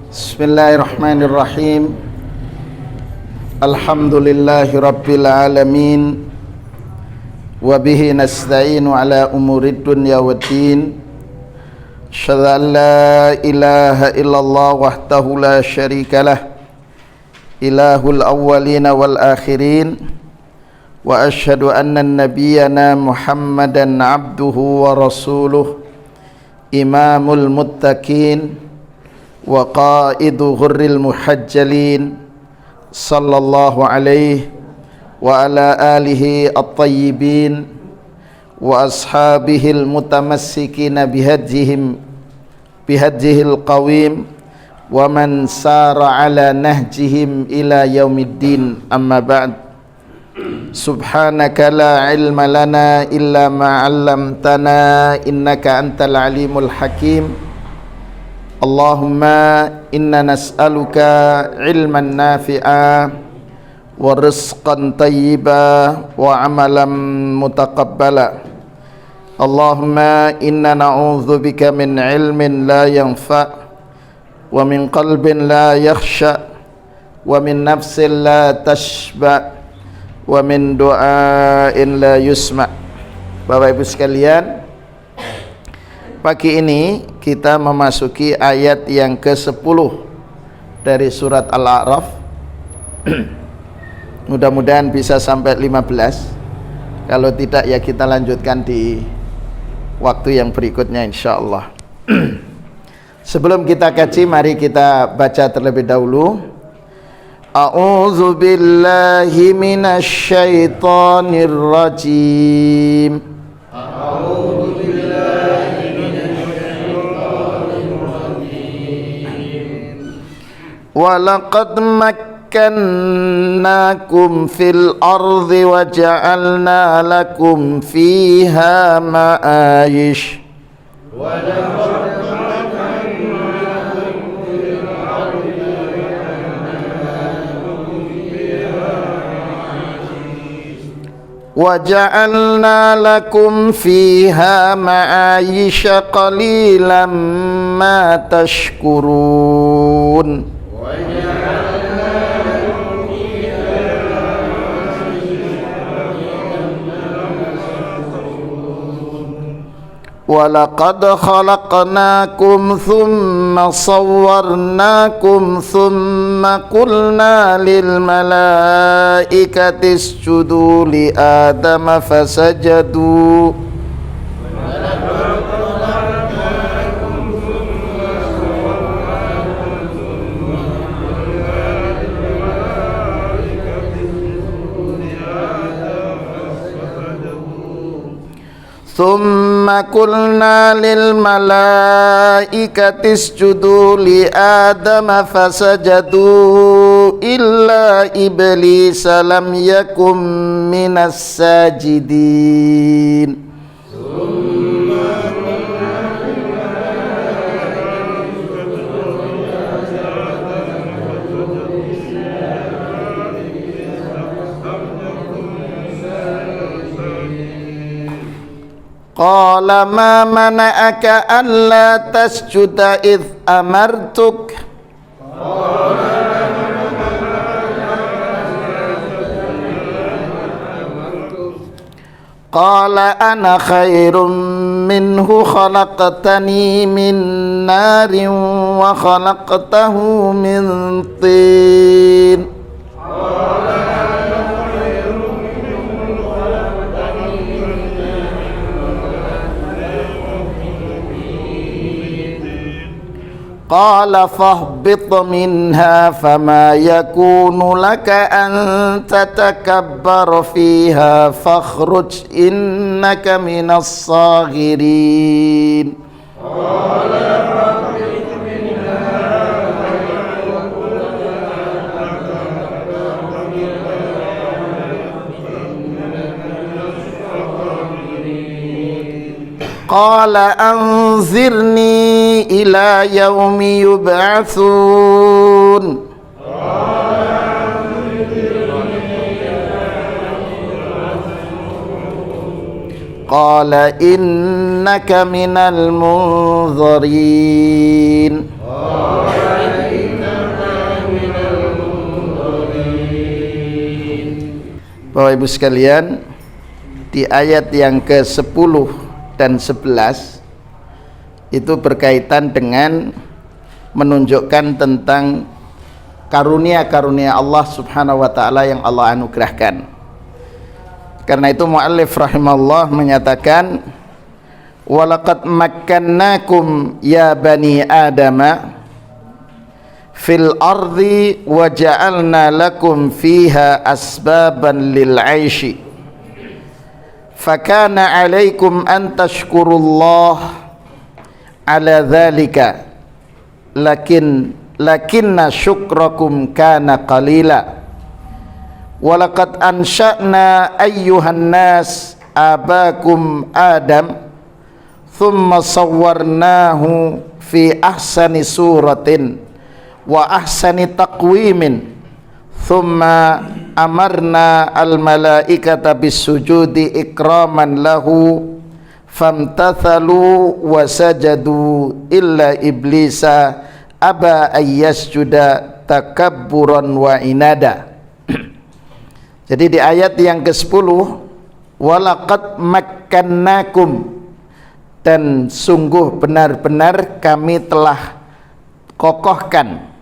Bismillahirrahmanirrahim. Alhamdulillahi rabbil alamin. Wa bihi nasta'inu ala umurid dunya waddin. Asyhadu an la ilaha illallah wahdahu la syarikalah, ilahul awwalina wal akhirin. Wa asyhadu anna nabiyyana Muhammadan abduhu wa rasuluh, imamul muttaqin wa qaidu ghurril muhajjalin, sallallahu alaihi wa ala alihi at-tayyibin wa ashabihil mutamassikina bihadjihil qawim wa man sara ala nahjihim ila yaumiddin. Amma ba'd. Subhanaka la ilma lana illa ma 'allamtana innaka antal alimul hakim. Allahumma inna nas'aluka ilman nafi'a wa rizqan tayyiba wa amalan mutaqabbala. Allahumma inna na'udzubika min ilmin la yanfa' wa min qalbin la yakhsha' wa min nafsin la tashba' wa min du'ain la yusma'. Bapak Ibu sekalian, pagi ini kita memasuki ayat yang ke-10 dari surat Al-A'raf. Mudah-mudahan bisa sampai 15. Kalau tidak ya kita lanjutkan di waktu yang berikutnya insyaallah. Sebelum kita kaji, mari kita baca terlebih dahulu. A'udzu billahi minasy syaithanir rajim. A'udzu billahi minasy syaithanir rajim. Wa laqad makkannakum fil ardi wa ja'alna lakum fiha ma'ayish. Wa laqad وَجَعَلْنَا لَكُمْ فِيهَا مَعَايِشَ قَلِيلًا مَا تَشْكُرُونَ وَلَقَدْ خَلَقْنَاكُمْ ثُمَّ صَوَّرْنَاكُمْ ثُمَّ قُلْنَا لِلْمَلَائِكَةِ اسْجُدُوا لِآدَمَ فَسَجَدُوا ثم قلنا للملائكة اسجدوا لآدم فسجدوا إلا إبليس لم يكن من الساجدين. قال ما منعك ألا تسجد إذ أمرتك قال أنا خير منه خلقتني من نار وخلقته من طين قال فاهبط منها فما يكون لك أن تتكبر فيها فاخرج إنك من الصاغرين. قال أنظرني إلى يوم يبعثون قال إنك من المنظرين Bapak Ibu sekalian, di ayat yang ke-10 dan 11 itu berkaitan dengan menunjukkan tentang karunia-karunia Allah Subhanahu wa taala yang Allah anugerahkan. Karena itu muallif rahimahullah menyatakan, walaqad makkannakum ya bani adama fil ardi wa ja'alna lakum fiha asbaban lil 'aishi fakana 'alaikum an tashkurullah ala dzalika lakinna syukrakum kana qalila walaqad ansha'na ayyuhan nas abakum adam thumma sawwarnahu fi ahsani suratin wa ahsani taqwimin thumma amarna al malaikata bisujudi ikraman lahu famtathalu wa sajadu illa iblisa aba ayyasjuda takabburan wa inada. Jadi di ayat yang ke-10, walaqad makkannakum, dan sungguh benar-benar kami telah kokohkan,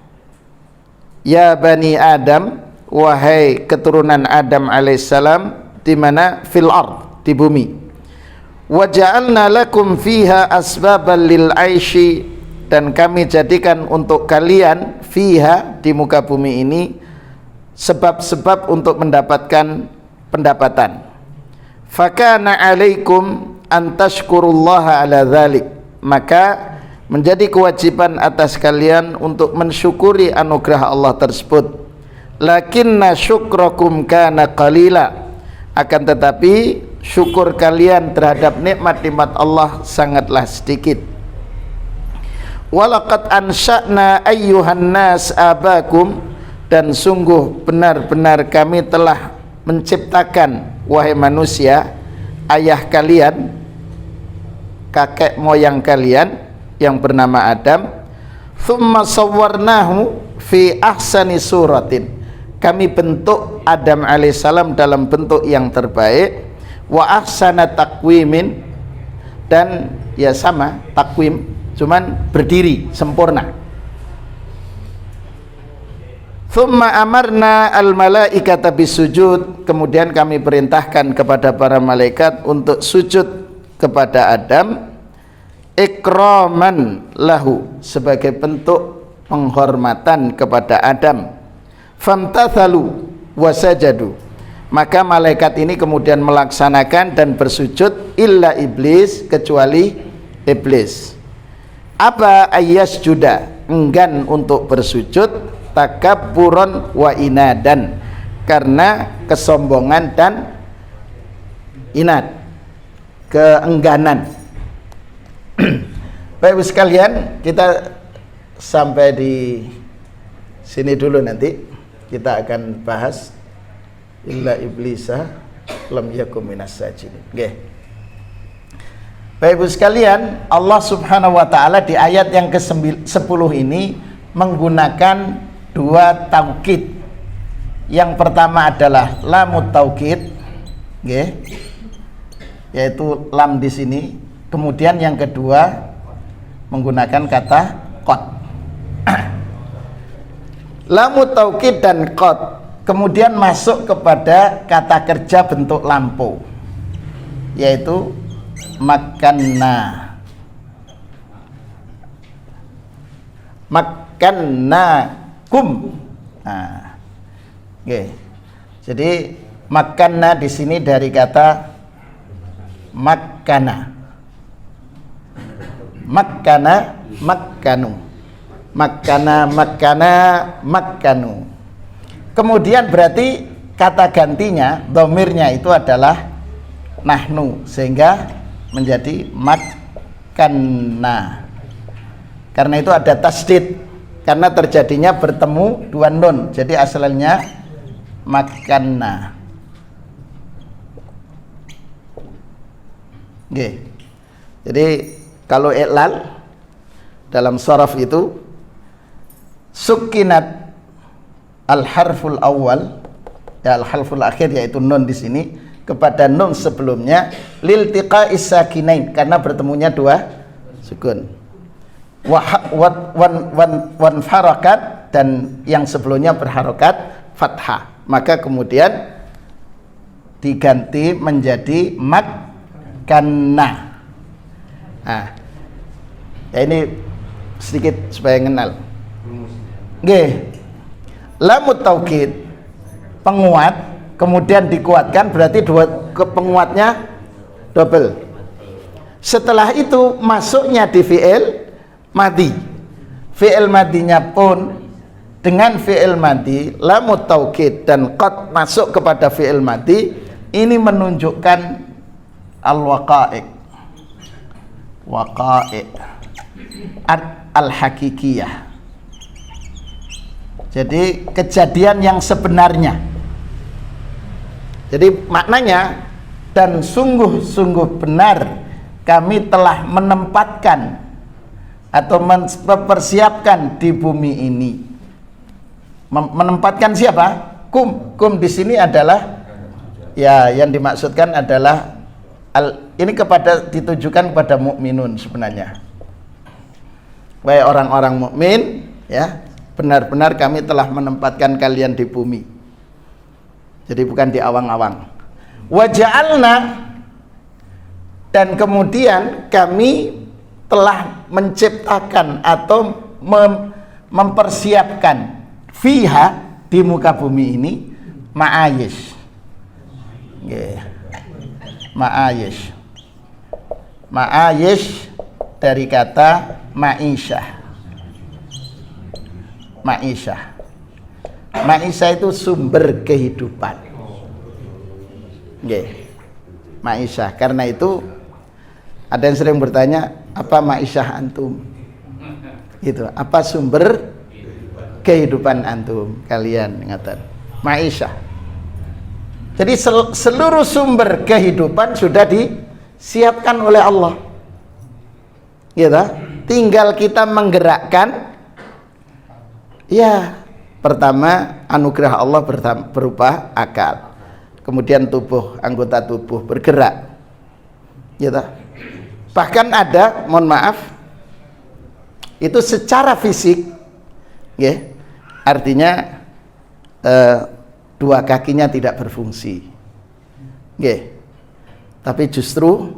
ya bani Adam, wahai keturunan Adam alaihissalam, di mana fil ard, di bumi. Wa ja'alna lakum fiha asbaban lil 'aishi, dan kami jadikan untuk kalian fiha, di muka bumi ini, sebab-sebab untuk mendapatkan pendapatan. Fakana 'alaikum an tashkurullaha ala dzalik, maka menjadi kewajiban atas kalian untuk mensyukuri anugerah Allah tersebut. Lakinna syukrakum kana qalila, akan tetapi syukur kalian terhadap nikmat-nikmat Allah sangatlah sedikit. Walaqad ansha'na ayyuhan nas abakum, dan sungguh benar-benar kami telah menciptakan, wahai manusia, ayah kalian, kakek moyang kalian yang bernama Adam. Thumma sawwarnahu fi ahsani suratin, kami bentuk Adam alaihissalam dalam bentuk yang terbaik. Wa ahsana taqwimin, dan ya sama takwim, cuman berdiri sempurna. Thumma amarna al malaikata bisujud, kemudian kami perintahkan kepada para malaikat untuk sujud kepada Adam, ikraman lahu, sebagai bentuk penghormatan kepada Adam. Famtathalu wasajadu, maka malaikat ini kemudian melaksanakan dan bersujud, illa iblis, kecuali iblis. Aba ayyasjuda, enggan untuk bersujud, takabburan wa inadan, karena kesombongan dan inad, keengganan. Baik sekalian, kita sampai di sini dulu, nanti kita akan bahas illa iblisa lam yakum minas sajidin. Nggih. Baik sekalian, Allah Subhanahu wa taala di ayat yang ke-10 ini menggunakan dua taukid. Yang pertama adalah lamut taukid, nggih, yaitu lam di sini. Kemudian yang kedua menggunakan kata qad. Lamut taukid dan qad kemudian masuk kepada kata kerja bentuk lampu, yaitu makanna. Makannakum. Nah, okay. Jadi makanna di sini dari kata makana. Makana, makkanu. Makana, makkana, makkanu. Kemudian berarti kata gantinya, dhamirnya itu adalah nahnu, sehingga menjadi makkanna. Karena itu ada tasdid, karena terjadinya bertemu dua nun, jadi asalnya makkanna. Oke. Jadi kalau i'lal dalam sharaf itu sukinat al-harful awal ya al-halful akhir yaitu nun di sini kepada nun sebelumnya liltiqa'is sakinain karena bertemunya dua sukun. Wan farakat dan yang sebelumnya berharokat fathah, maka kemudian diganti menjadi makanna. Nah, ya ini sedikit supaya kenal. Nggih. Lamut taukid penguat kemudian dikuatkan berarti dua penguatnya double. Setelah itu masuknya di fi'il madi. Fi'il madinya pun dengan fi'il madi lamut taukid dan qad masuk kepada fi'il madi, ini menunjukkan al-waqa'i' al-hakikiyah. Jadi kejadian yang sebenarnya. Jadi maknanya dan sungguh-sungguh benar kami telah menempatkan atau mempersiapkan di bumi ini. Menempatkan siapa? Kum di sini adalah ya yang dimaksudkan adalah ini ditujukan kepada mukminun sebenarnya. Wahai orang-orang mukmin, ya, benar-benar kami telah menempatkan kalian di bumi. Jadi bukan di awang-awang. Waja'alna dan kemudian kami telah menciptakan atau mempersiapkan fiha di muka bumi ini ma'ayish. Ma'ayish dari kata ma'isyah. Ma'isyah itu sumber kehidupan. Ma'isyah. Karena itu ada yang sering bertanya, apa ma'isyah antum? Gitu. Apa sumber kehidupan antum? Kalian ngatakan ma'isyah. Jadi seluruh sumber kehidupan sudah disiapkan oleh Allah. Gitu. Tinggal kita menggerakkan. Ya, pertama anugerah Allah berupa akal, kemudian anggota tubuh bergerak, gitu. Bahkan ada, mohon maaf, itu secara fisik, ya, artinya dua kakinya tidak berfungsi, ya. Tapi justru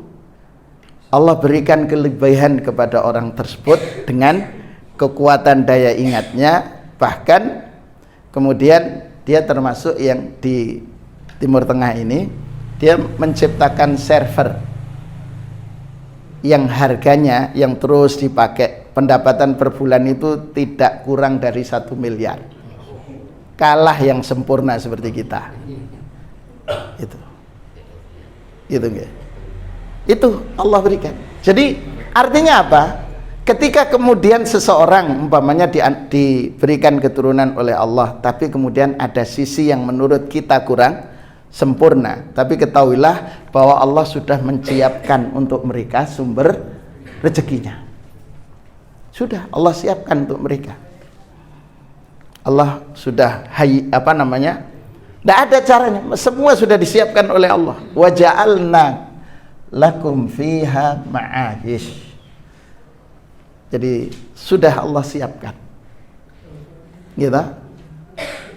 Allah berikan kelebihan kepada orang tersebut dengan kekuatan daya ingatnya. Bahkan kemudian dia termasuk yang di Timur Tengah ini, dia menciptakan server yang harganya yang terus dipakai, pendapatan per bulan itu tidak kurang dari 1 miliar. Kalah yang sempurna seperti kita. Itu Allah berikan. Jadi artinya apa? Ketika kemudian seseorang umpamanya diberikan keturunan oleh Allah, tapi kemudian ada sisi yang menurut kita kurang sempurna, tapi ketahuilah bahwa Allah sudah menyiapkan untuk mereka sumber rezekinya. Sudah Allah siapkan untuk mereka. Allah sudah tidak ada caranya, semua sudah disiapkan oleh Allah. Wa ja'alna lakum fiha ma'ayish. Jadi sudah Allah siapkan, gitu,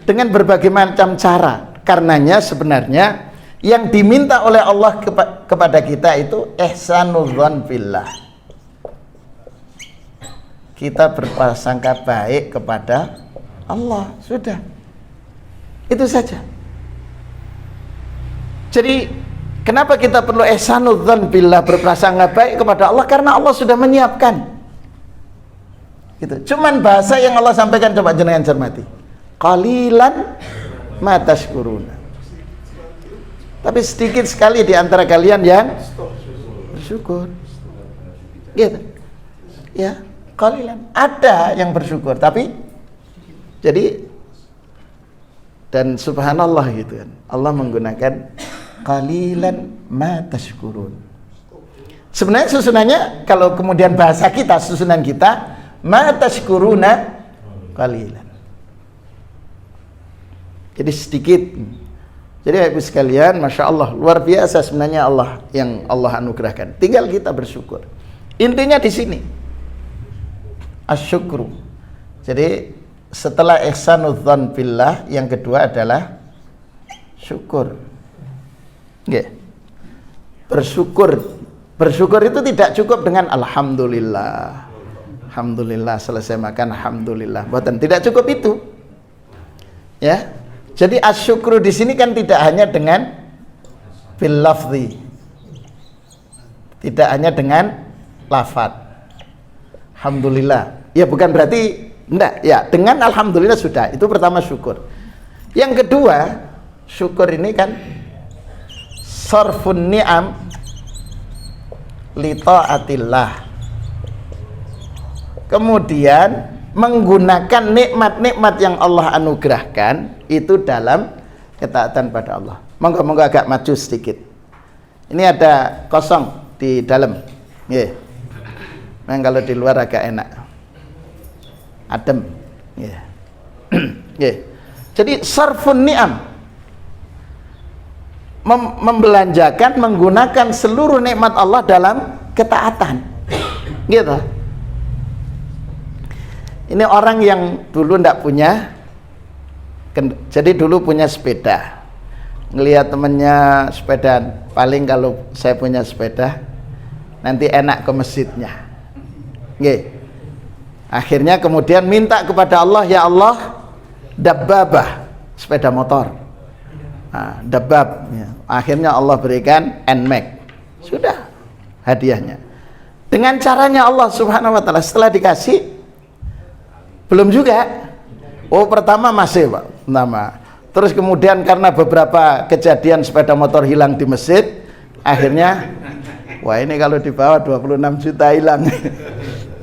dengan berbagai macam cara. Karenanya sebenarnya yang diminta oleh Allah kepada kita itu ihsanudzon billah. Kita berprasangka baik kepada Allah, sudah. Itu saja. Jadi kenapa kita perlu ihsanudzon billah, berprasangka baik kepada Allah? Karena Allah sudah menyiapkan. Gitu. Cuman bahasa yang Allah sampaikan coba jenengan cermati. Qalilan ma tashkuruna. Tapi sedikit sekali di antara kalian yang bersyukur. Gitu. Ya, qalilan. Ada yang bersyukur, tapi jadi dan subhanallah gitu kan. Allah menggunakan qalilan ma tashkurun. Sebenarnya susunannya kalau kemudian bahasa kita, susunan kita ma tashkuruna qalilan. Jadi sedikit Jadi Ibu sekalian, Masya Allah, luar biasa sebenarnya Allah yang Allah anugerahkan. Tinggal kita bersyukur. Intinya di sini, asyukru. Jadi setelah ihsanudzan billah, yang kedua adalah syukur. Nggih. Bersyukur itu tidak cukup dengan alhamdulillah. Alhamdulillah selesai makan, alhamdulillah. Bukan, tidak cukup itu. Ya. Jadi asyukru di sini kan tidak hanya dengan bil lafzi. Tidak hanya dengan lafaz. Alhamdulillah. Ya bukan berarti enggak, ya dengan alhamdulillah sudah. Itu pertama syukur. Yang kedua, syukur ini kan sarfun ni'am li ta'atillah. Kemudian menggunakan nikmat-nikmat yang Allah anugerahkan itu dalam ketaatan pada Allah. Monggo agak maju sedikit. Ini ada kosong di dalam. Nggih. Memang kalau di luar agak enak. Adem. Nggih. Nggih. Jadi sarfun ni'am, membelanjakan, menggunakan seluruh nikmat Allah dalam ketaatan. Gitu. Ini orang yang dulu ndak punya, jadi dulu punya sepeda, ngelihat temennya sepeda, paling kalau saya punya sepeda nanti enak ke masjidnya. Nggih. Akhirnya kemudian minta kepada Allah, ya Allah, dabbabah, sepeda motor. Nah, dabbab. Ya. Akhirnya Allah berikan NMAX. Sudah hadiahnya. Dengan caranya Allah Subhanahu wa taala, setelah dikasih belum juga. Oh, pertama masih, Pak. Pertama. Terus kemudian karena beberapa kejadian sepeda motor hilang di masjid, akhirnya wah ini kalau dibawa 26 juta hilang.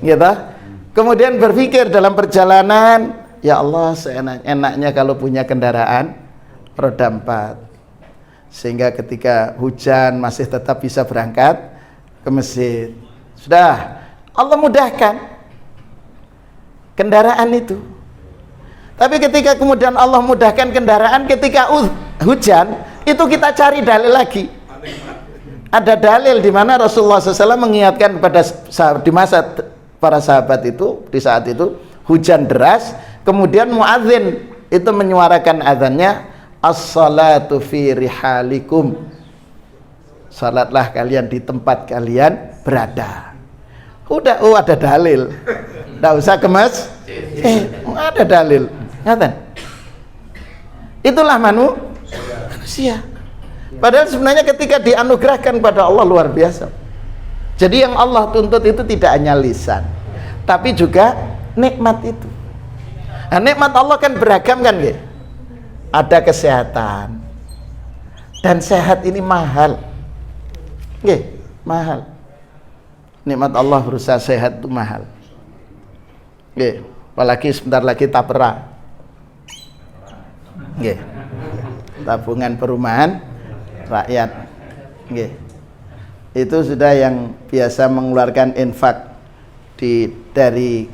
Gitu. Kemudian berpikir dalam perjalanan, ya Allah, seenak-enaknya kalau punya kendaraan roda 4. Sehingga ketika hujan masih tetap bisa berangkat ke masjid. Sudah, Allah mudahkan kendaraan itu. Tapi ketika kemudian Allah mudahkan kendaraan, ketika hujan itu kita cari dalil lagi. Ada dalil di mana Rasulullah SAW mengingatkan kepada sahabat, di masa para sahabat itu, di saat itu hujan deras, kemudian muadzin itu menyuarakan azannya, as-salatu fi rihalikum, salatlah kalian di tempat kalian berada. Udah, oh ada dalil. Nggak usah ke masjid. Ada dalil. Ngatan. Itulah manusia. Padahal sebenarnya ketika dianugerahkan pada Allah luar biasa. Jadi yang Allah tuntut itu tidak hanya lisan, tapi juga nikmat itu. Nah, nikmat Allah kan beragam kan, nggih? Ada kesehatan. Dan sehat ini mahal. Nggih, mahal. Nikmat Allah berusaha sehat itu mahal. Nggih, apalagi sebentar lagi tapera. Nggih. Tabungan perumahan rakyat. Nggih. Itu sudah yang biasa mengeluarkan infak dari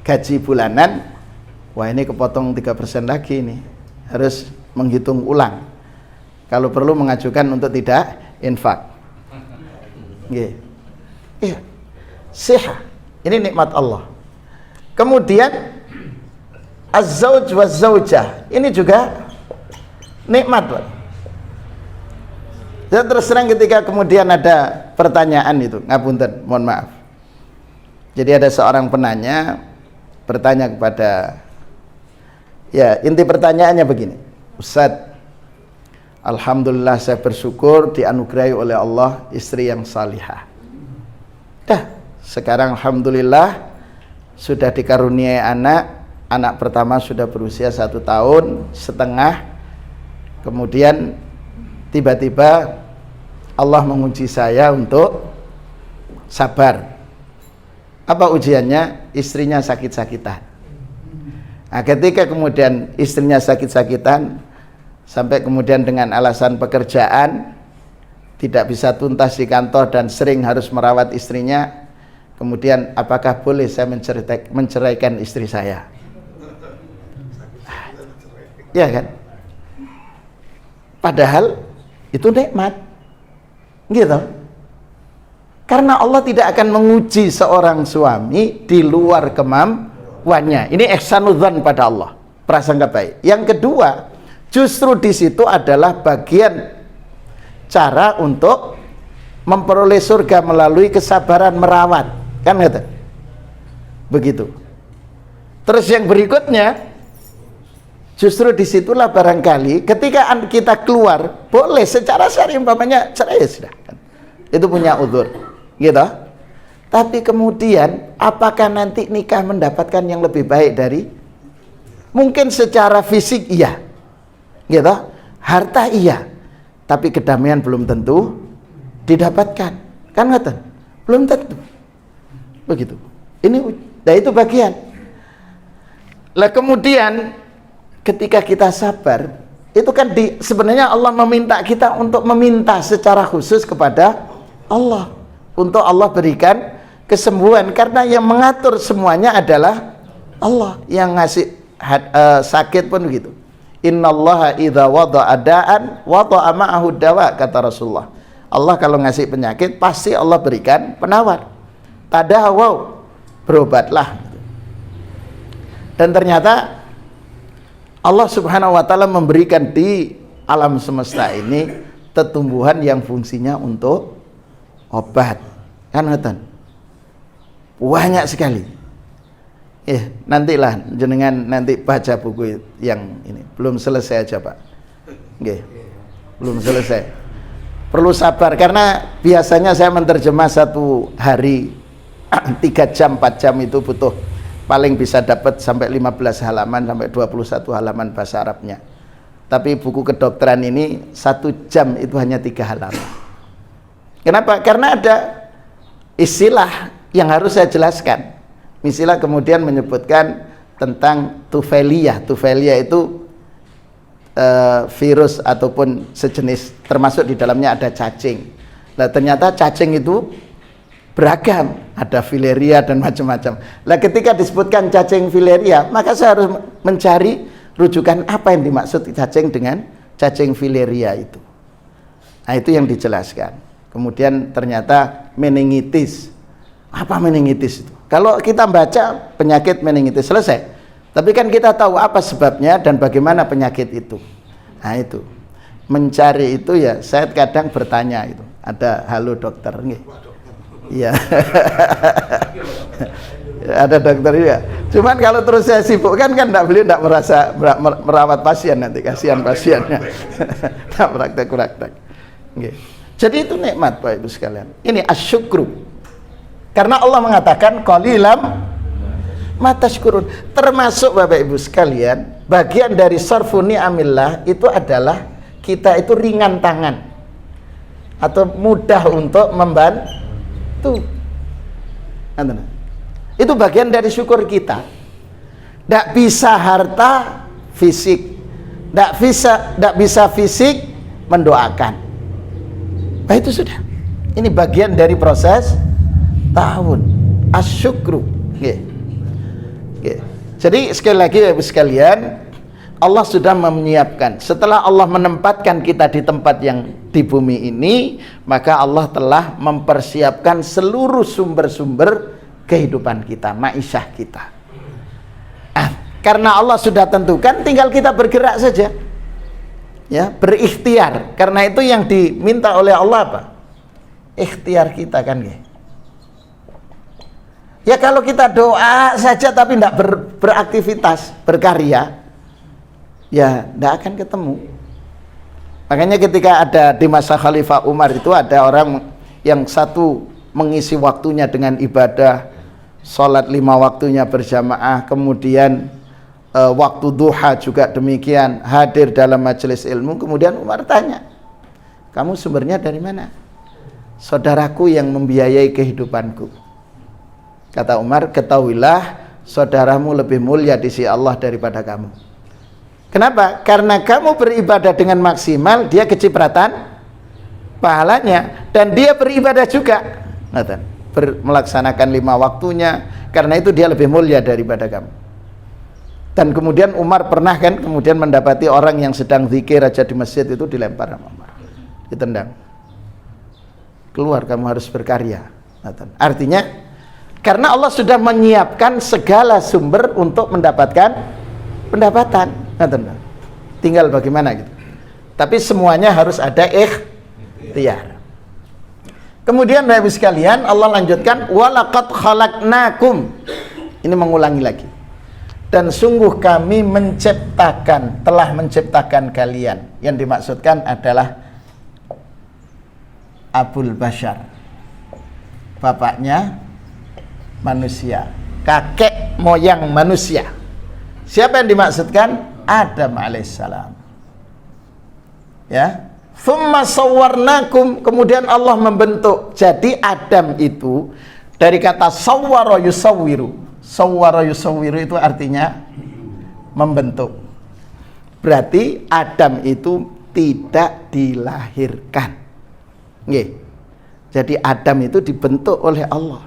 gaji bulanan. Wah, ini kepotong 3% lagi nih. Harus menghitung ulang. Kalau perlu mengajukan untuk tidak infak. Nggih. Iya, sehat. Ini nikmat Allah. Kemudian az-zauj waz-zaujah, ini juga nikmat, Pak. Saya terus terang ketika kemudian ada pertanyaan itu, ngapunten, mohon maaf. Jadi ada seorang penanya bertanya kepada, ya inti pertanyaannya begini, Ustadz, alhamdulillah saya bersyukur dianugerahi oleh Allah istri yang salihah. Dah, sekarang alhamdulillah sudah dikaruniai anak pertama sudah berusia 1 tahun setengah. Kemudian tiba-tiba Allah menguji saya untuk sabar. Apa ujiannya? Istrinya sakit-sakitan. Nah, ketika kemudian istrinya sakit-sakitan, sampai kemudian dengan alasan pekerjaan tidak bisa tuntas di kantor dan sering harus merawat istrinya, kemudian apakah boleh saya menceraikan istri saya? Ya kan? padahal itu nikmat, gitu. Karena Allah tidak akan menguji seorang suami di luar kemampuannya. Ini ihsanudzan pada Allah, prasangka baik. Yang kedua, justru di situ adalah bagian cara untuk memperoleh surga melalui kesabaran merawat, kan gitu. Begitu. Terus yang berikutnya, justru disitulah barangkali ketika kita keluar, boleh secara syar'i umpamanya cerai ya sudah, itu punya uzur, gitu. Tapi kemudian apakah nanti nikah mendapatkan yang lebih baik dari? Mungkin secara fisik iya, gitu. Harta iya, tapi kedamaian belum tentu didapatkan, kan ngeten? Belum tentu. Begitu. Ini, nah itu bagian. Lah kemudian ketika kita sabar, itu kan sebenarnya Allah meminta kita untuk meminta secara khusus kepada Allah, untuk Allah berikan kesembuhan, karena yang mengatur semuanya adalah Allah. Yang ngasih sakit pun begitu. Innallaha idza wada'a da'an wada'a ma'ahu dawa, kata Rasulullah. Allah kalau ngasih penyakit pasti Allah berikan penawar. Tadawau, berobatlah. Dan ternyata Allah subhanahu wa ta'ala memberikan di alam semesta ini tumbuhan yang fungsinya untuk obat, kan ngeten? Banyak sekali. Nantilah jenengan nanti baca buku yang ini. Belum selesai aja, Pak. Nggih. Belum selesai. Perlu sabar karena biasanya saya menerjemah satu hari 3 jam 4 jam itu butuh paling bisa dapat sampai 15 halaman sampai 21 halaman bahasa Arabnya. Tapi buku kedokteran ini 1 jam itu hanya 3 halaman. Kenapa? Karena ada istilah yang harus saya jelaskan. Istilah kemudian menyebutkan tentang tufelia. Tufelia itu virus ataupun sejenis, termasuk di dalamnya ada cacing. Nah, ternyata cacing itu beragam, ada filaria dan macam-macam. Nah, ketika disebutkan cacing filaria, maka saya harus mencari rujukan apa yang dimaksud cacing dengan cacing filaria itu. Nah, itu yang dijelaskan. Kemudian ternyata meningitis. Apa meningitis itu? Kalau kita baca penyakit meningitis selesai. Tapi kan kita tahu apa sebabnya dan bagaimana penyakit itu. Nah, itu. Mencari itu ya, saya kadang bertanya itu. Ada halo dokter nggih. Iya. Ada dokter ya. Cuman kalau terus saya sibuk kan beliau enggak merasa merawat pasien, nanti kasihan pasiennya. Tak praktek-praktek. Nggih. Jadi itu nikmat Bapak Ibu sekalian. Ini asyukru. Karena Allah mengatakan qalilam matashkurun. Termasuk Bapak Ibu sekalian, bagian dari sarfu ni'amillah itu adalah kita itu ringan tangan atau mudah untuk membantu. Itu bagian dari syukur kita. Tidak bisa harta fisik, tidak bisa fisik mendoakan. Nah, itu sudah. Ini bagian dari proses tahun asyukru. Jadi sekali lagi Ibu sekalian, Allah sudah menyiapkan. Setelah Allah menempatkan kita di tempat yang di bumi ini, maka Allah telah mempersiapkan seluruh sumber-sumber kehidupan kita, ma'isyah kita. Karena Allah sudah tentukan, tinggal kita bergerak saja. Ya, berikhtiar. Karena itu yang diminta oleh Allah apa? Ikhtiar kita kan, ya kalau kita doa saja tapi tidak beraktivitas, berkarya, ya tidak akan ketemu. Makanya ketika ada di masa Khalifah Umar itu ada orang yang satu mengisi waktunya dengan ibadah, sholat 5 waktunya berjamaah, kemudian waktu duha juga demikian, hadir dalam majelis ilmu. Kemudian Umar tanya, kamu sumbernya dari mana? Saudaraku yang membiayai kehidupanku. Kata Umar, ketahuilah saudaramu lebih mulia di sisi Allah daripada kamu. Kenapa? Karena kamu beribadah dengan maksimal, dia kecipratan pahalanya, dan dia beribadah juga, melaksanakan 5 waktunya. Karena itu dia lebih mulia daripada kamu. Dan kemudian Umar pernah kan kemudian mendapati orang yang sedang zikir aja di masjid itu dilempar sama Umar, ditendang. Keluar, kamu harus berkarya. Artinya karena Allah sudah menyiapkan segala sumber untuk mendapatkan pendapatan. Tinggal bagaimana gitu. Tapi semuanya harus ada ikhtiar. Kemudian Bapak Ibu sekalian, Allah lanjutkan walaqad khalaqnakum. Ini mengulangi lagi. Dan sungguh kami telah menciptakan kalian. Yang dimaksudkan adalah Abul Bashar, bapaknya manusia, kakek moyang manusia. Siapa yang dimaksudkan? Adam alaihissalam. Ya, thumma sawwarnakum, kemudian Allah membentuk. Jadi Adam itu dari kata sawwara yusawwiru. Sawwara yusawwiru itu artinya membentuk. Berarti Adam itu tidak dilahirkan. Nggih. Jadi Adam itu dibentuk oleh Allah.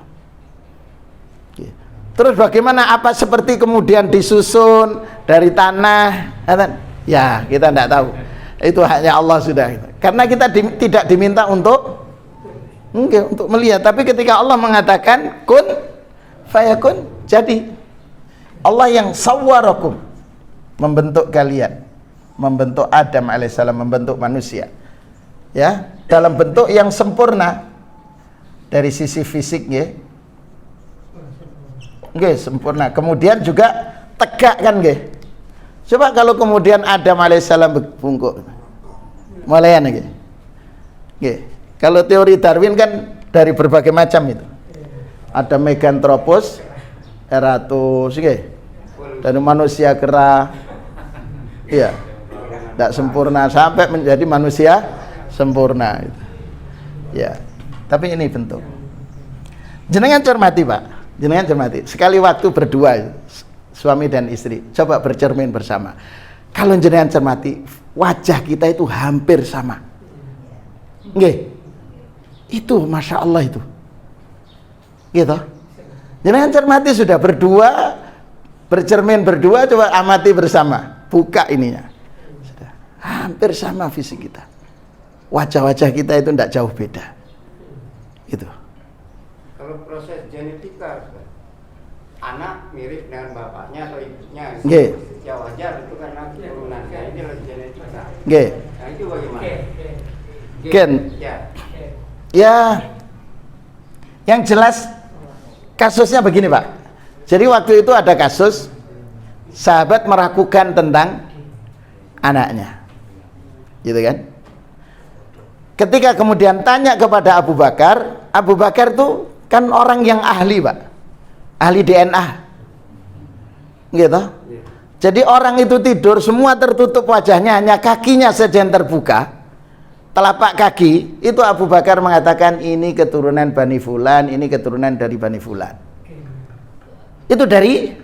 Nggih. Terus bagaimana, apa seperti kemudian disusun dari tanah? Ya, kita tidak tahu. Itu hanya Allah sudah. Karena kita tidak diminta untuk melihat, tapi ketika Allah mengatakan kun fayakun, jadi Allah yang sawwarakum, membentuk kalian, membentuk Adam alaihissalam, membentuk manusia, ya, dalam bentuk yang sempurna dari sisi fisik, ya, sempurna. Kemudian juga tegak kan, coba kalau kemudian Adam alaihissalam bungkuk, mulaian lagi. Kalau teori Darwin kan dari berbagai macam itu. Ada Meganthropus, Eratus, dari manusia kera, iya, tidak sempurna sampai menjadi manusia sempurna. Ya, tapi ini bentuk. Jenengan cermati Pak, jenengan cermati. Sekali waktu berdua, suami dan istri, coba bercermin bersama. Kalau jenengan cermati, wajah kita itu hampir sama. Itu Masya Allah itu. Gitu. Jenengan cermati, sudah berdua, bercermin berdua, coba amati bersama, buka ininya, sudah hampir sama fisik kita, wajah-wajah kita itu tidak jauh beda. Itu kalau proses genetika, anak mirip dengan bapaknya atau ibunya, ya wajar itu karena keturunan. Nah, ini adalah genetika. Nah, itu bagaimana? Ya, yang jelas kasusnya begini Pak. Jadi waktu itu ada kasus sahabat meragukan tentang anaknya, gitu kan. Ketika kemudian tanya kepada Abu Bakar, Abu Bakar tuh kan orang yang ahli Pak, ahli DNA, gitu. Jadi orang itu tidur semua tertutup wajahnya, hanya kakinya saja yang terbuka, telapak kaki. Itu Abu Bakar mengatakan ini keturunan Bani Fulan, ini keturunan dari Bani Fulan. Itu dari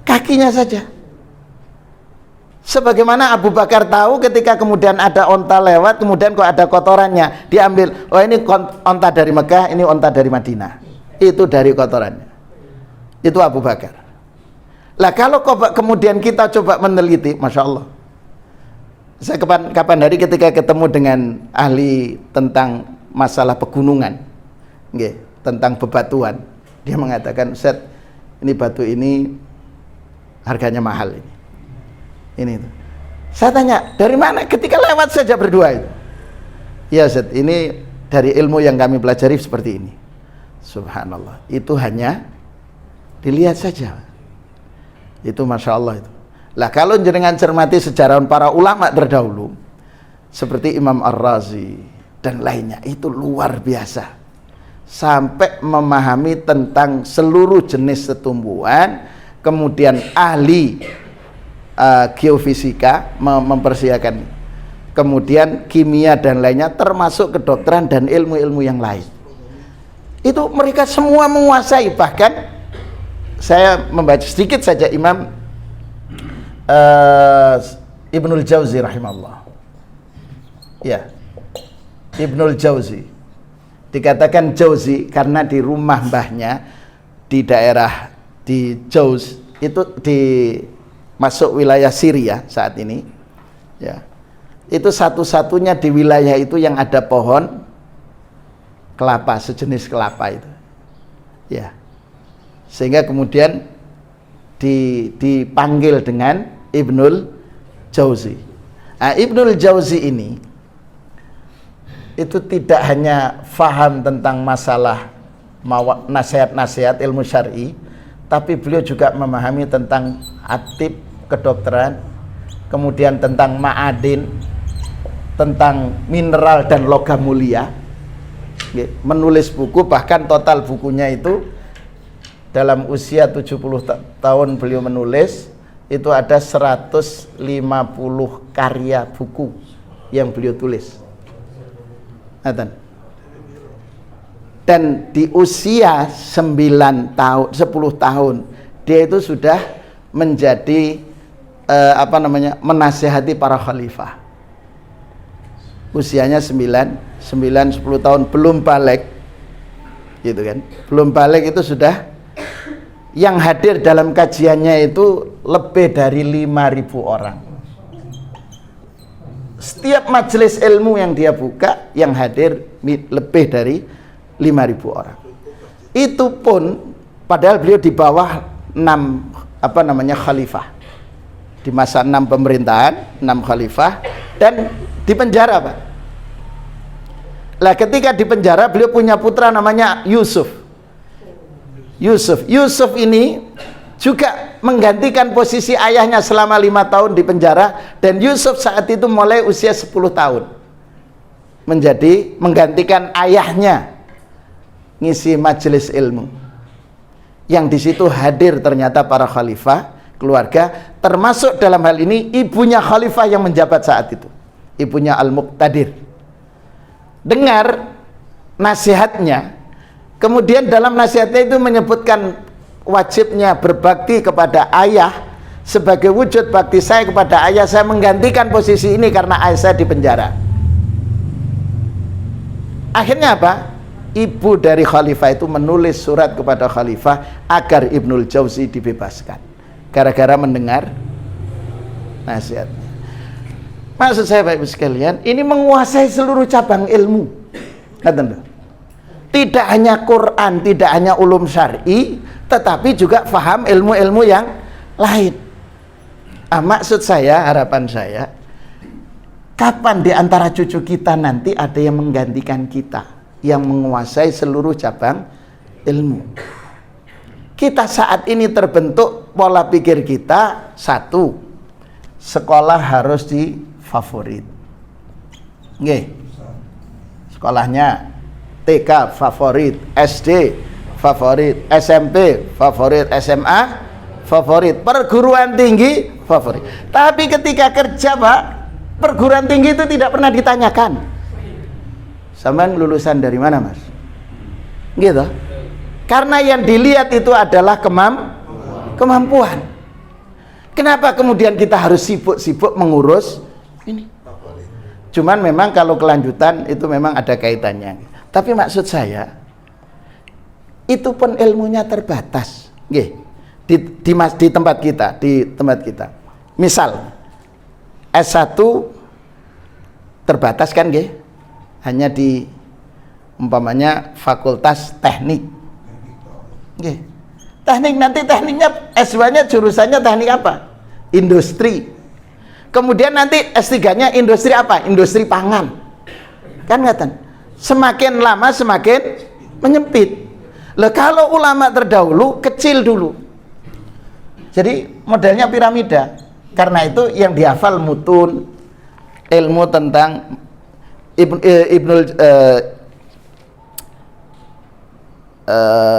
kakinya saja. Sebagaimana Abu Bakar tahu ketika kemudian ada onta lewat, kemudian kok ada kotorannya, diambil, oh ini onta dari Mekah, ini onta dari Madinah, itu dari kotorannya. Itu Abu Bakar. Lah kalau kemudian kita coba meneliti, Masya Allah, saya kapan hari ketika ketemu dengan ahli tentang masalah pegunungan, tentang bebatuan, dia mengatakan, Ustaz, ini batu ini harganya mahal ini. Ini itu. Saya tanya, dari mana? Ketika lewat saja berdua itu. Ya Ustaz, ini dari ilmu yang kami pelajari seperti ini. Subhanallah. Itu hanya dilihat saja. Itu Masya Allah itu. Lah kalau jenengan cermati sejarawan para ulama terdahulu seperti Imam Ar-Razi dan lainnya, itu luar biasa. Sampai memahami tentang seluruh jenis tumbuhan, kemudian ahli geofisika mempersiapkan, kemudian kimia dan lainnya, termasuk kedokteran dan ilmu-ilmu yang lain. Itu mereka semua menguasai. Bahkan saya membaca sedikit saja Imam Ibnul Jauzi rahimahullah. Ya, Ibnul Jauzi dikatakan Jauzi karena di rumah mbahnya di daerah di Jauz, itu di masuk wilayah Syria saat ini, ya, itu satu-satunya di wilayah itu yang ada pohon kelapa, sejenis kelapa itu, ya, sehingga kemudian dipanggil dengan Ibnul Jauzi. Nah, Ibnul Jauzi ini itu tidak hanya faham tentang masalah nasihat-nasihat ilmu syar'i, tapi beliau juga memahami tentang atib kedokteran, kemudian tentang ma'adin, tentang mineral dan logam mulia. Menulis buku, bahkan total bukunya itu dalam usia 70 tahun beliau menulis, itu ada 150 karya buku yang beliau tulis. Dan di usia 9 tahun, 10 tahun dia itu sudah menjadi menasihati para khalifah. Usianya 9-10 tahun, belum balik, gitu kan? Belum balik itu sudah, yang hadir dalam kajiannya itu lebih dari 5.000 orang. Setiap majelis ilmu yang dia buka, yang hadir lebih dari 5.000 orang. Itu pun padahal beliau di bawah 6 khalifah. Di masa 6 pemerintahan, 6 khalifah, dan di penjara, Pak. Lah ketika di penjara beliau punya putra namanya Yusuf. Yusuf ini juga menggantikan posisi ayahnya selama 5 tahun di penjara, dan Yusuf saat itu mulai usia 10 tahun menggantikan ayahnya ngisi majelis ilmu, yang di situ hadir ternyata para khalifah, keluarga, termasuk dalam hal ini ibunya khalifah yang menjabat saat itu, ibunya Al-Muqtadir. Dengar nasihatnya, kemudian dalam nasihatnya itu menyebutkan wajibnya berbakti kepada ayah. Sebagai wujud bakti saya kepada ayah, saya menggantikan posisi ini karena ayah saya di penjara. Akhirnya apa? Ibu dari khalifah itu menulis surat kepada khalifah agar Ibnul Jauzi dibebaskan, gara-gara mendengar nasihatnya. Maksud saya Bapak Ibu sekalian, ini menguasai seluruh cabang ilmu. Tidak hanya Quran, tidak hanya ulum syar'i, tetapi juga faham ilmu-ilmu yang lain. Maksud saya, harapan saya, kapan di antara cucu kita nanti ada yang menggantikan kita, yang menguasai seluruh cabang ilmu. Kita saat ini terbentuk pola pikir kita, satu, sekolah harus difavorit. Sekolahnya TK favorit, SD favorit, SMP favorit, SMA favorit, perguruan tinggi favorit. Tapi ketika kerja, Pak, perguruan tinggi itu tidak pernah ditanyakan, sampean lulusan dari mana, Mas? Gitu. Karena yang dilihat itu adalah kemampuan. Kenapa kemudian kita harus sibuk-sibuk mengurus ini? Cuman memang kalau kelanjutan itu memang ada kaitannya. Tapi maksud saya, itu pun ilmunya terbatas. Di tempat kita. Misal S1 terbatas kan, hanya di umpamanya fakultas teknik. Teknik, nanti tekniknya S2-nya jurusannya teknik apa? Industri. Kemudian nanti S3-nya industri apa? Industri pangan. Kan ngeten. Semakin lama semakin menyempit. Lah kalau ulama terdahulu kecil dulu. Jadi modelnya piramida. Karena itu yang dihafal mutun, ilmu tentang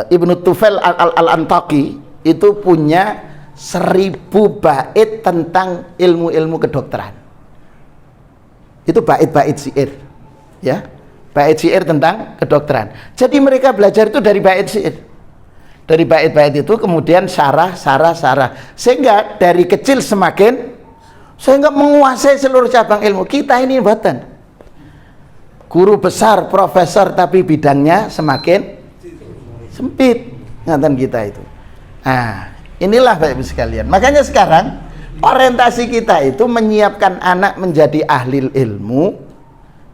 Ibnu Tufail al-Antaqi itu punya 1000 bait tentang ilmu-ilmu kedokteran. Itu bait-bait syair, ya, bait syair tentang kedokteran. Jadi mereka belajar itu dari bait syair, dari bait-bait itu kemudian syarah, sehingga dari kecil sehingga menguasai seluruh cabang ilmu. Kita ini buatan guru besar, profesor, tapi bidangnya semakin sempit, ngatan kita itu. Nah, inilah Bapak Ibu sekalian. Makanya sekarang Orientasi kita itu menyiapkan anak menjadi ahli ilmu,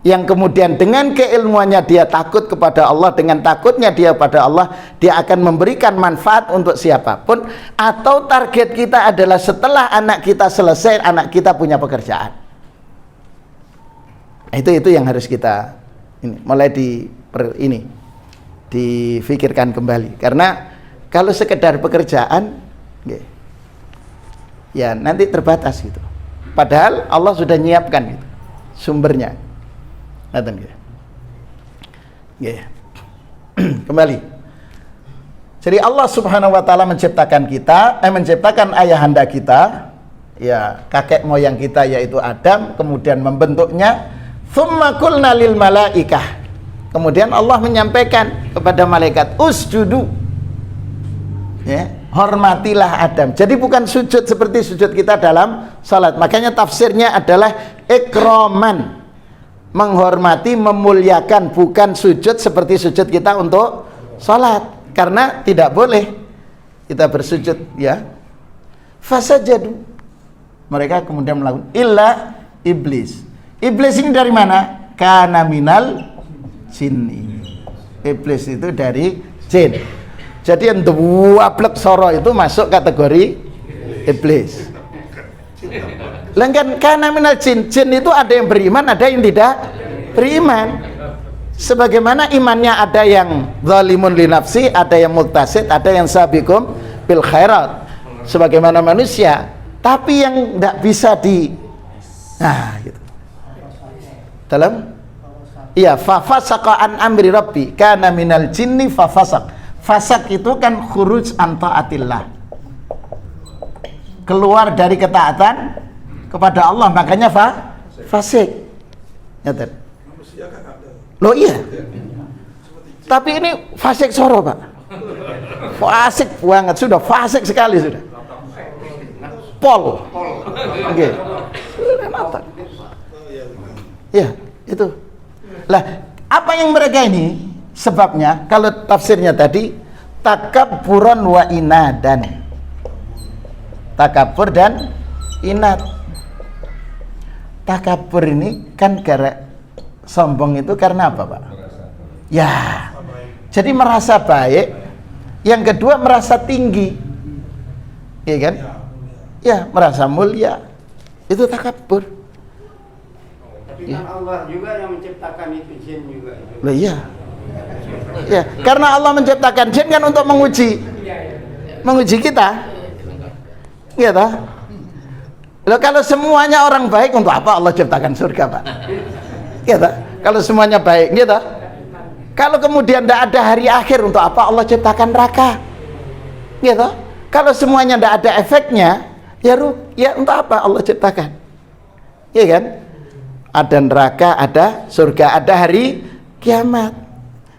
yang kemudian dengan keilmuannya dia takut kepada Allah, dengan takutnya dia pada Allah, dia akan memberikan manfaat untuk siapapun. Atau target kita adalah setelah anak kita selesai, anak kita punya pekerjaan. Itu yang harus kita mulai difikirkan kembali. Karena kalau sekedar pekerjaan, ya nanti terbatas gitu. Padahal Allah sudah nyiapkan gitu, sumbernya. Kembali. Jadi Allah Subhanahu wa taala menciptakan kita, menciptakan ayahanda kita, ya kakek moyang kita yaitu Adam, kemudian membentuknya. Tsumma qulna lil malaikah. Kemudian Allah menyampaikan kepada malaikat, usjudu. Ya, hormatilah Adam. Jadi bukan sujud seperti sujud kita dalam salat. Makanya tafsirnya adalah ikraman, menghormati, memuliakan, bukan sujud seperti sujud kita untuk salat. Karena tidak boleh kita bersujud, ya. Fasajadu. Mereka kemudian melakukan illa iblis. Iblis ini dari mana? Kana minal jinni. Iblis itu dari jin. Jadi yang dua blek soro itu masuk kategori iblis. Lengkan kana minal jin. Jin itu ada yang beriman, ada yang tidak beriman. Sebagaimana imannya ada yang zalimun li nafsi, ada yang muqtasid, ada yang sabiqum bil khairat. Sebagaimana manusia, tapi yang tidak bisa gitu. Dalam fafasaqa an amri rabbi kana minal jinni fafasaq. Fasak itu kan khuruj an taatillah, keluar dari ketaatan kepada Allah, makanya fasik. Ngerti? Loh iya. Tapi ini fasik soro, Pak. Fasik banget, sudah fasik sekali sudah. Pol. Oke. Ya, itu. Lah, apa yang mereka ini sebabnya? Kalau tafsirnya tadi takabburan wa inadan. Takabur dan inat. Takabur ini kan gara sombong itu karena apa, Pak? Ya. Jadi merasa baik. Yang kedua merasa tinggi. Iya kan? Ya, merasa mulia. Itu takabur. Tapi kan Allah juga yang menciptakan itu, jin juga. Loh iya. Ya, karena Allah menciptakan jin kan untuk menguji kita. Iya toh? Loh, kalau semuanya orang baik, untuk apa Allah ciptakan surga, Pak? Iya toh? Kalau semuanya baik, gitu. Kalau kemudian tidak ada hari akhir, untuk apa Allah ciptakan neraka? Gitu. Kalau semuanya tidak ada efeknya, ya untuk apa Allah ciptakan? Iya kan? Ada neraka, ada surga, ada hari kiamat.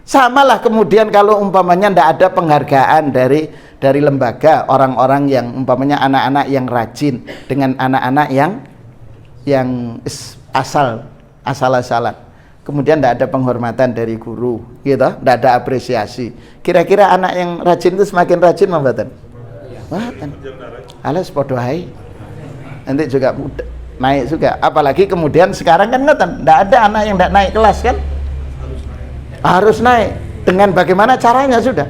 Samalah kemudian kalau umpamanya tidak ada penghargaan dari lembaga, orang-orang yang umpamanya anak-anak yang rajin dengan anak-anak yang asal-asalan. Kemudian tidak ada penghormatan dari guru, gitu, tidak ada apresiasi. Kira-kira anak yang rajin itu semakin rajin mboten? Mboten. Alas podo ae. Nanti juga naik juga. Apalagi kemudian sekarang kan ngoten, tidak ada anak yang tidak naik kelas kan? Harus naik. Dengan bagaimana caranya sudah?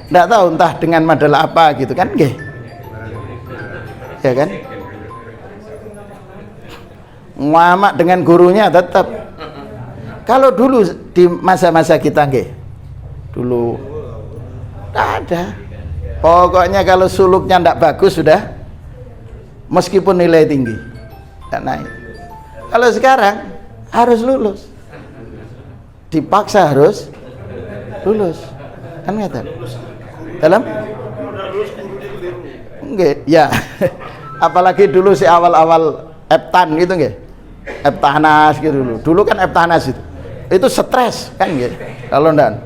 Tidak tahu, entah dengan model apa gitu kan? Nggih. Ya kan? Ngamak dengan gurunya tetap. Kalau dulu di masa-masa kita nggih. Dulu tidak ada. Pokoknya kalau suluknya tidak bagus sudah, meskipun nilai tinggi tidak naik. Kalau sekarang harus lulus, dipaksa harus lulus, kan nggak dalam enggak ya. Apalagi dulu si awal-awal Eptan gitu nggih, Eptanas gitu dulu kan Eptanas itu stres kan nggih kalau ndak,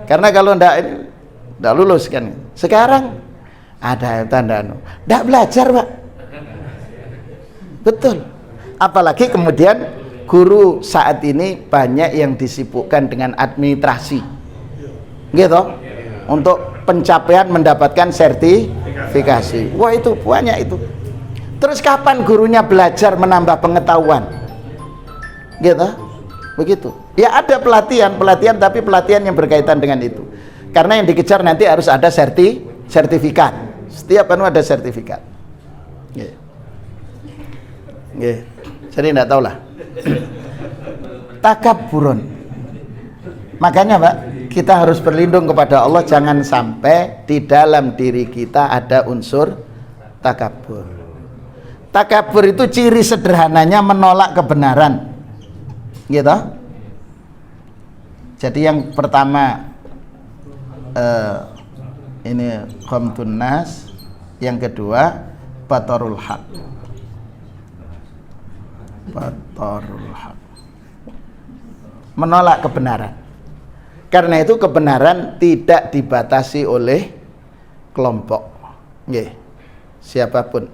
karena kalau ndak lulus kan. Sekarang ada tanda ndak belajar, Pak. Betul. Apalagi kemudian guru saat ini banyak yang disibukkan dengan administrasi, gitu, untuk pencapaian mendapatkan sertifikat. Fikasi. Wah, itu banyak itu. Terus kapan gurunya belajar menambah pengetahuan? Gitu. Begitu. Ya ada pelatihan tapi pelatihan yang berkaitan dengan itu. Karena yang dikejar nanti harus ada sertifikat. Setiap anu ada sertifikat. Nggih. Nggih. Jadi enggak tahu lah. Takabburun. Makanya, Pak, kita harus berlindung kepada Allah jangan sampai di dalam diri kita ada unsur takabur. Takabur itu ciri sederhananya menolak kebenaran. Gitu. Jadi yang pertama ini ghamtun nas, yang kedua batarul haq. Batarul haq. Menolak kebenaran. Karena itu kebenaran tidak dibatasi oleh kelompok, nggih, siapapun.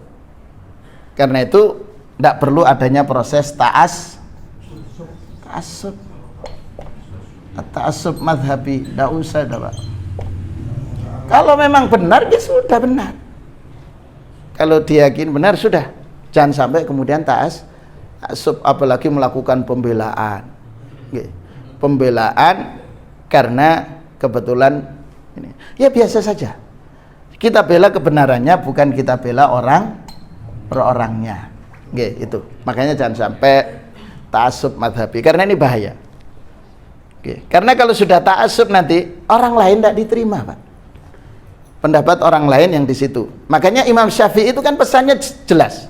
Karena itu tidak perlu adanya proses ta'assub madhabi, tidak usah, Pak. Kalau memang benar, ya sudah benar. Kalau diyakin benar, sudah. Jangan sampai kemudian ta'assub, apalagi melakukan pembelaan, nggih. Pembelaan karena kebetulan ini. Ya biasa saja. Kita bela kebenarannya, bukan kita bela orang per orangnya. Nggih, itu. Makanya jangan sampai ta'assub madhabi, karena ini bahaya. Nggih. Karena kalau sudah ta'assub nanti orang lain tidak diterima, Pak. Pendapat orang lain yang di situ. Makanya Imam Syafi'i itu kan pesannya jelas.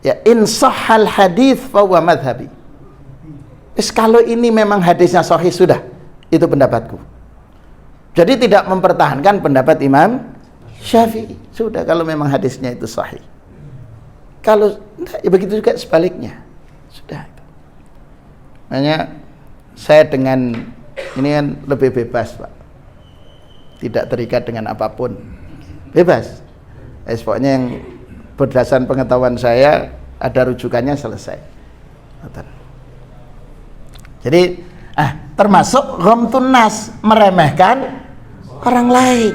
Ya, in sahhal hadits fa huwa madhabi. Kalau ini memang hadisnya sahih, sudah, itu pendapatku. Jadi tidak mempertahankan pendapat Imam Syafi'i. Sudah, kalau memang hadisnya itu sahih. Kalau ya begitu juga sebaliknya. Sudah. Makanya saya dengan ini kan lebih bebas, Pak. Tidak terikat dengan apapun. Bebas. Pokoknya yang berdasarkan pengetahuan saya ada rujukannya, selesai. Jadi termasuk ghamtun nas, meremehkan orang lain.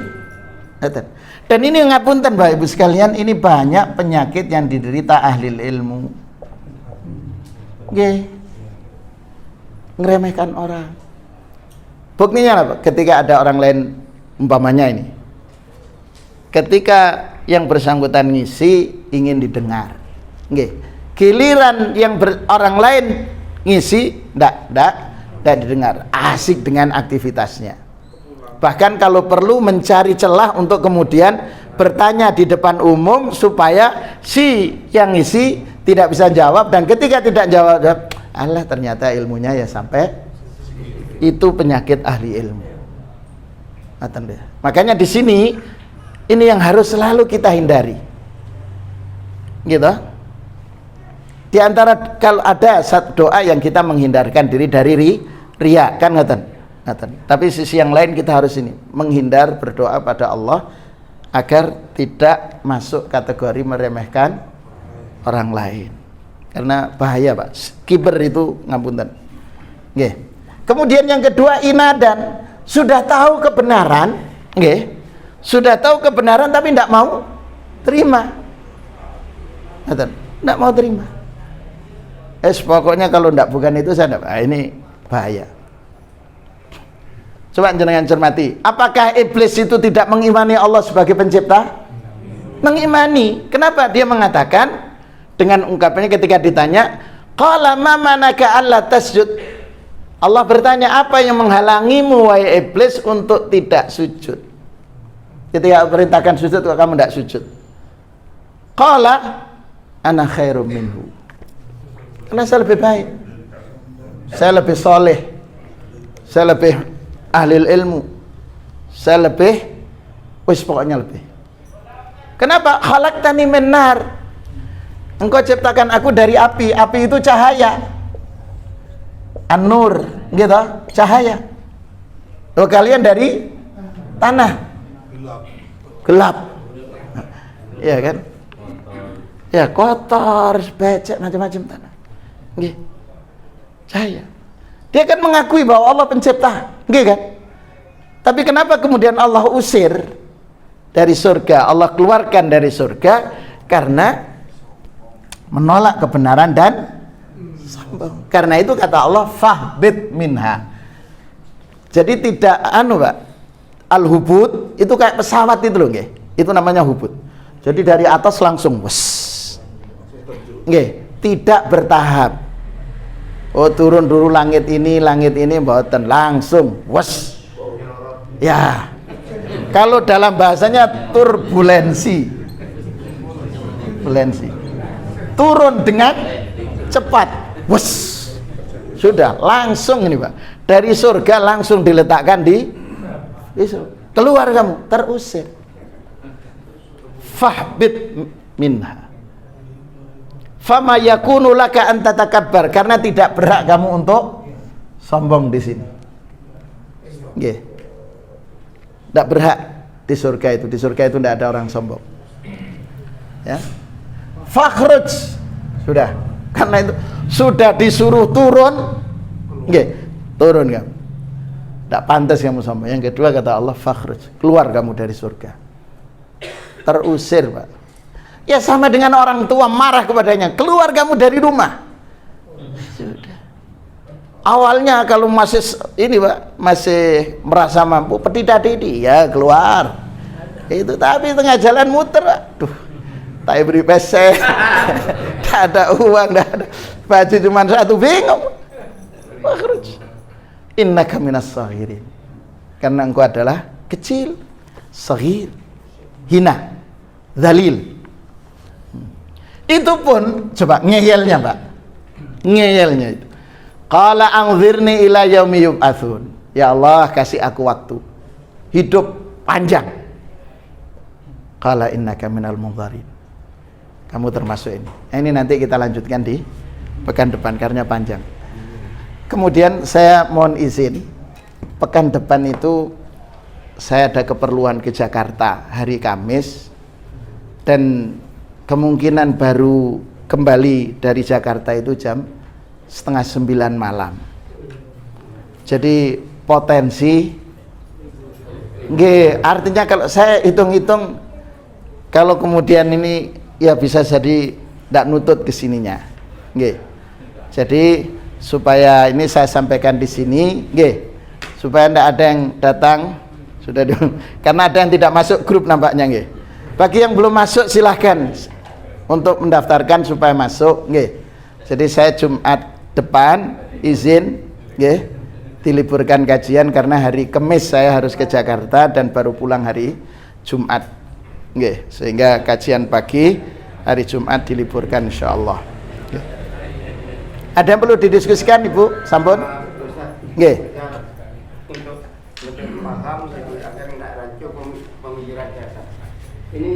Dan ini ngapunten Bapak Ibu sekalian, ini banyak penyakit yang diderita ahli ilmu. Nggih. Ngeremehkan orang. Buktinya apa? Ketika ada orang lain, umpamanya ini. Ketika yang bersangkutan ngisi ingin didengar. Nggih. Giliran yang orang lain ngisi tidak didengar, asik dengan aktivitasnya. Bahkan kalau perlu mencari celah untuk kemudian bertanya di depan umum supaya si yang ngisi tidak bisa jawab, dan ketika tidak jawab, Allah ternyata ilmunya ya sampai itu. Penyakit ahli ilmu. Makanya di sini ini yang harus selalu kita hindari. Gitu. Di antara kalau ada satu doa yang kita menghindarkan diri dari riya, kan ngoten. Tapi sisi yang lain kita harus ini menghindar berdoa pada Allah agar tidak masuk kategori meremehkan orang lain. Karena bahaya, Pak. Kiber itu ngapunten. Nggih. Kemudian yang kedua inadan, sudah tahu kebenaran, nggih. Sudah tahu kebenaran tapi tidak mau terima. Tidak mau terima. Pokoknya kalau tidak bukan itu saya tidak, ini bahaya. Coba jenengan cermati, apakah iblis itu tidak mengimani Allah sebagai pencipta? Mengimani. Kenapa? Dia mengatakan dengan ungkapannya ketika ditanya, qala ma manaka alla tasjud. Allah bertanya, apa yang menghalangimu wahai iblis untuk tidak sujud? Ketika perintahkan sujud kok kamu tidak sujud? Qala ana khairum minhu. Karena saya lebih baik, saya lebih soleh, saya lebih ahli ilmu, saya lebih, pokoknya lebih. Kenapa? Khalaqtani min nar. Engkau ciptakan aku dari api. Api itu cahaya. An-nur, gitu, cahaya. Loh, kalian dari tanah. Gelap. Iya kan? Ya kotor, becek, macam-macam tanah. Nggih. Cahaya. Dia kan mengakui bahwa Allah pencipta, nggih kan? Tapi kenapa kemudian Allah usir dari surga. Allah keluarkan dari surga karena menolak kebenaran dan sombong. Karena itu kata Allah, fahbit minha. Jadi tidak Pak, al-hubud itu kayak pesawat itu loh, nggih. Itu namanya hubud. Jadi dari atas langsung wes. Nggih, tidak bertahap. Oh, turun dulu langit ini mboten, langsung wes. Ya. Kalau dalam bahasanya turbulensi. Turun dengan cepat. Wes. Sudah, langsung ini, Pak. Dari surga langsung diletakkan di keluar kamu, terusir. Fahbit minha. Fama yakunu laka an tatakabbar, karena tidak berhak kamu untuk sombong di sini. Nggih. Tidak berhak di surga itu. Di surga itu tidak ada orang sombong. Ya. Fakhruj. Sudah. Karena itu sudah disuruh turun. Nggih, turun kamu. Tidak pantas kamu sombong. Yang kedua kata Allah, fakhruj. Keluar kamu dari surga. Terusir, Pak. Ya sama dengan orang tua marah kepadanya, keluar kamu dari rumah. Sudah. Awalnya kalau masih ini, Pak, masih merasa mampu, petita-titi, ya keluar. Itu tapi tengah jalan muter, aduh, tak beri pesek, tak ada uang, tak ada baju, cuma satu, bingung. Makhruj. Innaka minas saghirin. Karena engkau adalah kecil, saghir, hina, zalil. Itu pun coba ngeyelnya, Pak. Ngeyelnya itu. Qala anzirni ila yaumi yub'atsun. Ya Allah, kasih aku waktu. Hidup panjang. Qala innaka minal munzarin. Kamu termasuk ini. Ini nanti kita lanjutkan di pekan depan karena panjang. Kemudian saya mohon izin, pekan depan itu saya ada keperluan ke Jakarta hari Kamis, dan kemungkinan baru kembali dari Jakarta itu jam 8:30 malam. Jadi potensi nggih, artinya kalau saya hitung-hitung, kalau kemudian ini ya bisa jadi tidak nutut kesininya, nggih. Jadi supaya ini saya sampaikan di sini, nggih, supaya tidak ada yang datang sudah karena ada yang tidak masuk grup nampaknya, nggih. Bagi yang belum masuk silahkan untuk mendaftarkan supaya masuk, nggih. Jadi saya Jumat depan izin, nggih, diliburkan kajian karena hari Kamis saya harus ke Jakarta dan baru pulang hari Jumat, nggih. Sehingga kajian pagi hari Jumat diliburkan insyaallah. Nggih. Ada yang perlu didiskusikan, Ibu? Sampun? Nggih. Untuk paham agar tidak rancu pemikiran kita. Ini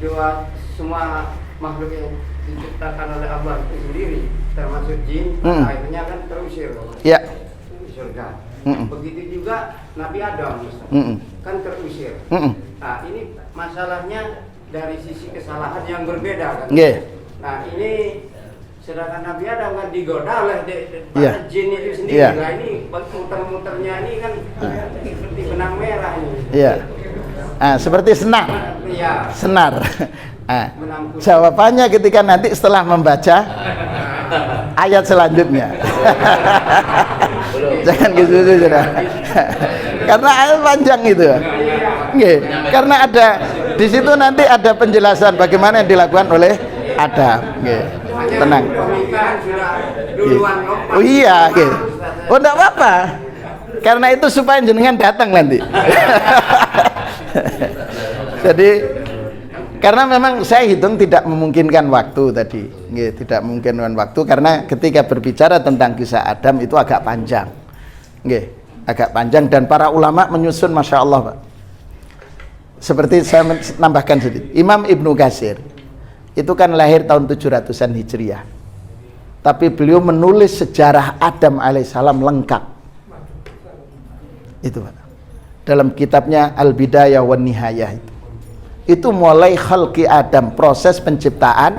dua semua makhluk yang diciptakan oleh Allah itu sendiri, termasuk jin, akhirnya kan terusir Ya. di surga. Begitu juga Nabi Adam, kan terusir. Nah, ini masalahnya dari sisi kesalahan yang berbeda, kan? Nah, ini sedangkan Nabi Adam kan digoda oleh para jin itu sendiri. Nah, ini muter-muternya ini kan seperti benang merah ini. Seperti senar. Iya. Senar. Jawabannya ketika nanti setelah membaca ayat selanjutnya. Jangan gitu sudah. Karena ayat panjang itu. Nggih, karena ada di situ nanti ada penjelasan bagaimana yang dilakukan oleh Adam. Nggih. Tenang. Oh iya, nggih. Oh enggak apa-apa. Karena itu supaya jenengan datang nanti. Jadi karena memang saya hitung tidak memungkinkan waktu tadi, nggih, tidak memungkinkan waktu karena ketika berbicara tentang kisah Adam itu agak panjang, nggih, agak panjang dan para ulama menyusun, masya Allah, Pak. Seperti saya menambahkan sedikit, Imam Ibnu Katsir itu kan lahir tahun 700-an Hijriah, tapi beliau menulis sejarah Adam alaihissalam lengkap, itu, Pak, dalam kitabnya Al-Bidayah wan Nihayah itu mulai khalqi Adam, proses penciptaan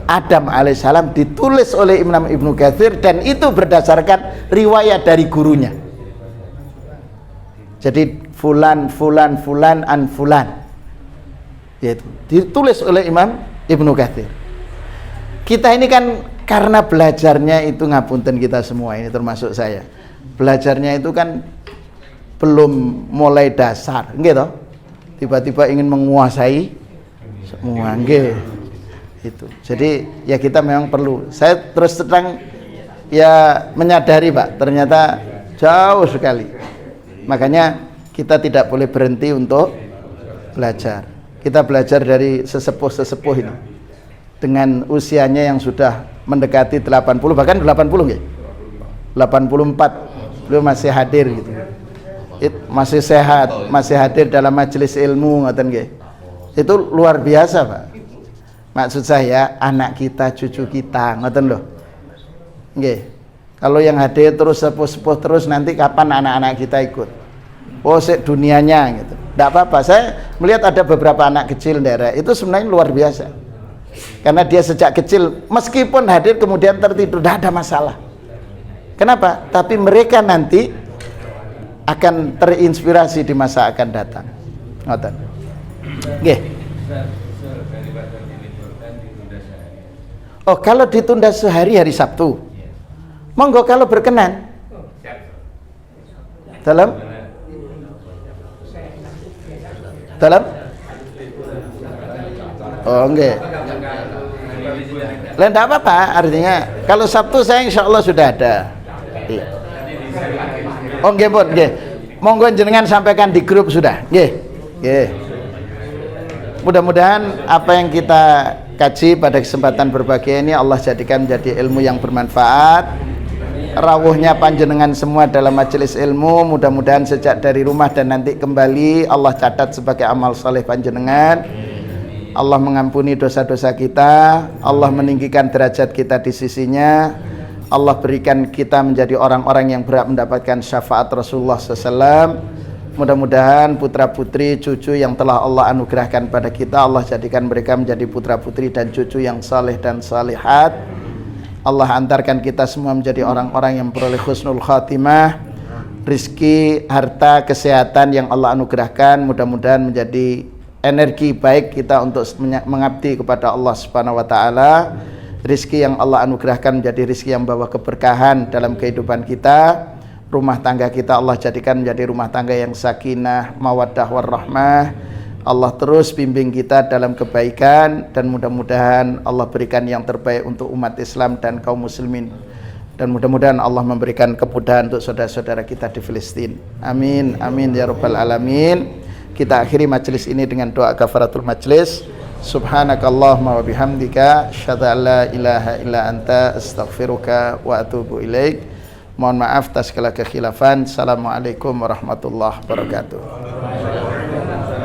Adam alaihissalam ditulis oleh Imam Ibnu Katsir dan itu berdasarkan riwayat dari gurunya. Jadi fulan an fulan Yaitu ditulis oleh Imam Ibnu Katsir. Kita ini kan karena belajarnya itu ngapunten kita semua ini termasuk saya. Belajarnya itu kan belum mulai dasar, nggih toh? Tiba-tiba ingin menguasai semua, nggih. Itu. Jadi ya kita memang perlu. Saya terus terang ya menyadari Pak, ternyata jauh sekali. Makanya kita tidak boleh berhenti untuk belajar. Kita belajar dari sesepuh-sesepuh ini dengan usianya yang sudah mendekati 80, bahkan 80 nggih. 84 beliau masih hadir gitu. Masih sehat, masih hadir dalam majelis ilmu ngoten nggih. Itu luar biasa, Pak. Maksud saya anak kita, cucu kita, ngoten loh. Nggih. Kalau yang hadir terus sepuh-sepuh terus nanti kapan anak-anak kita ikut? Oh, dunianya gitu. Tidak apa-apa, saya melihat ada beberapa anak kecil daerah itu sebenarnya luar biasa. Karena dia sejak kecil meskipun hadir kemudian tertidur, tidak ada masalah. Kenapa? Tapi mereka nanti akan terinspirasi di masa akan datang. Ngoten. Nggih. Oh, kalau ditunda sehari hari Sabtu. Monggo kalau berkenan. Dalam oh enggak lah enggak apa-apa, artinya kalau Sabtu saya insya Allah sudah ada. Iya. Oh nggih pun nggih, monggo jenengan sampaikan di grup sudah nggih. Nggih. Mudah-mudahan apa yang kita kaji pada kesempatan berbahagia ini Allah jadikan menjadi ilmu yang bermanfaat. Rawuhnya panjenengan semua dalam majelis ilmu, mudah-mudahan sejak dari rumah dan nanti kembali Allah catat sebagai amal saleh panjenengan. Allah mengampuni dosa-dosa kita, Allah meninggikan derajat kita di sisinya, Allah berikan kita menjadi orang-orang yang berhak mendapatkan syafaat Rasulullah SAW. Mudah-mudahan putra-putri, cucu yang telah Allah anugerahkan pada kita, Allah jadikan mereka menjadi putra-putri dan cucu yang saleh dan salihat. Allah antarkan kita semua menjadi orang-orang yang memperoleh husnul khatimah, rizki, harta, kesehatan yang Allah anugerahkan. Mudah-mudahan menjadi energi baik kita untuk mengabdi kepada Allah Subhanahu wa taala. Rizki yang Allah anugerahkan menjadi rizki yang membawa keberkahan dalam kehidupan kita. Rumah tangga kita Allah jadikan menjadi rumah tangga yang sakinah, mawaddah warahmah. Allah terus bimbing kita dalam kebaikan dan mudah-mudahan Allah berikan yang terbaik untuk umat Islam dan kaum muslimin, dan mudah-mudahan Allah memberikan kemudahan untuk saudara-saudara kita di Filistin. Amin amin ya rabbal alamin. Kita akhiri majelis ini dengan doa kafaratul majelis. Subhanakallahumma wa bihamdika asyhadu an la ilaha illa anta astaghfiruka wa atubu ilaik. Mohon maaf atas segala kekhilafan. Assalamualaikum warahmatullahi wabarakatuh.